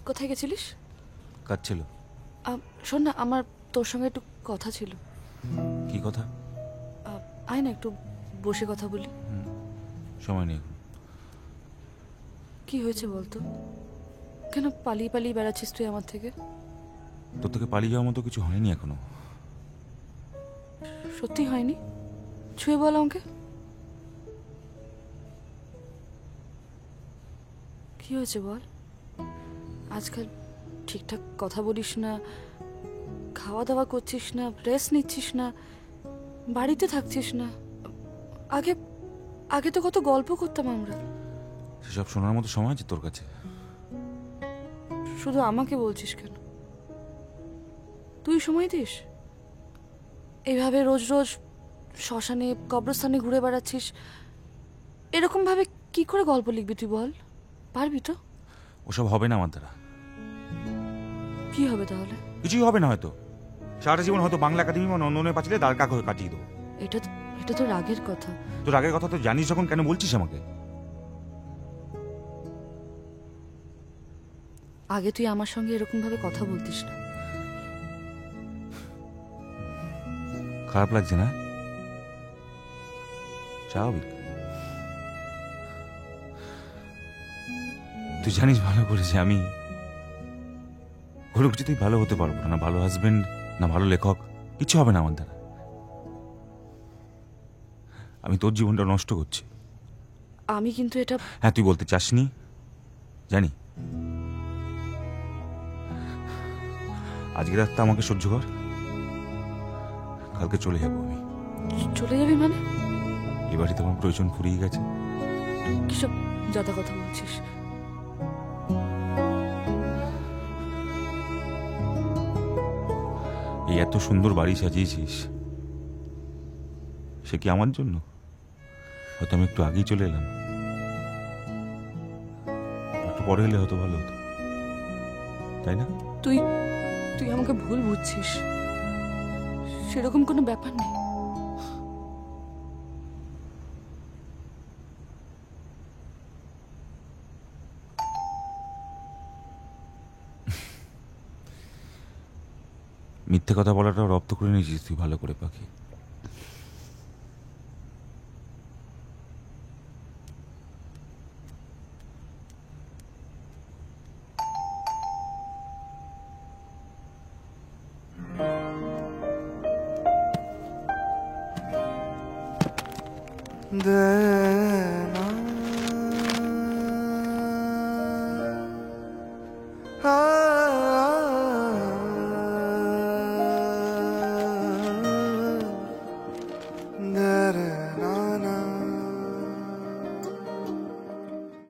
কোথায় গেছিলিস? কাজ ছিল। শোন না, আমার তোর সঙ্গে একটু কথা ছিল। কি কথা? আয় না, একটু বসে কথা বলি। সময় নেই এখন। কি হয়েছে বলতো? কেন পালিয়ে পালিয়ে বেড়াচ্ছিস তুই আমার থেকে? তোর থেকে পালিয়ে যাওয়ার মতো কিছু হয়নি এখনো। সত্যি হয়নি? ছুঁয়ে বল আমাকে। কি হয়েছে বল? আজকাল ঠিকঠাক কথা বলিস না, খাওয়া দাওয়া করছিস না, রেস্ট নিচ্ছিস না, বাড়িতে থাকছিস না। আগে আগে তো কত গল্প করতাম আমরা। সেসব শোনার মতো সময় আছে তোর কাছে? শুধু আমাকে বলছিস কেন? তুই সময় দিস? এইভাবে রোজ রোজ শ্মশানে কবরস্থানে ঘুরে বেড়াচ্ছিস, এরকম ভাবে কি করে গল্প লিখবি তুই বল? পারবি তো? ওসব হবে না আমার দ্বারা। কি হবে তাহলে? কিছুই হবে না হয়তো। সারাটা জীবন হয়তো বাংলা একাডেমি বা নন্দনের পাঁচিলে দাঁড় কাক হয়ে কাটিয়ে দেবো। এটা তো রাগের কথা। তোর আগের কথা তো জানিস যখন, কেন বলছিস আমাকে? আগে তুই আমার সঙ্গে এরকম ভাবে কথা বলতিস না। খারাপ লাগছে না? স্বাভাবিক। তুই জানিস ভালো করে যে আমি কোনো কিছুতেই ভালো হতে পারবো না। না ভালো হাজবেন্ড, না ভালো লেখক, কিছু হবে না আমার দ্বারা। আমি তোর জীবনটা নষ্ট করছি। আমি কিন্তু এটা... হ্যাঁ, তুই বলতে চাসনি জানি। আজকে রাতটা আমাকে সহ্য কর, কালকে চলে যাবো আমি। চলে যাবি মানে? এই বাড়িতে আমার প্রয়োজন ফুরিয়ে গেছে। কিসব যথা কথা বলছিস? এই এত সুন্দর বাড়ি সাজিয়েছিস, সে কি আমার জন্য? হয়তো আমি একটু আগেই চলে এলাম, একটু পরে এলে হয়তো ভালো হতো, তাই না? তুই তুই আমাকে ভুল বুঝছিস, সেরকম কোনো ব্যাপার নেই। মিথ্যে কথা বলাটাও রপ্ত করে নিয়েছিস তুই ভালো করে পাখি। দেনা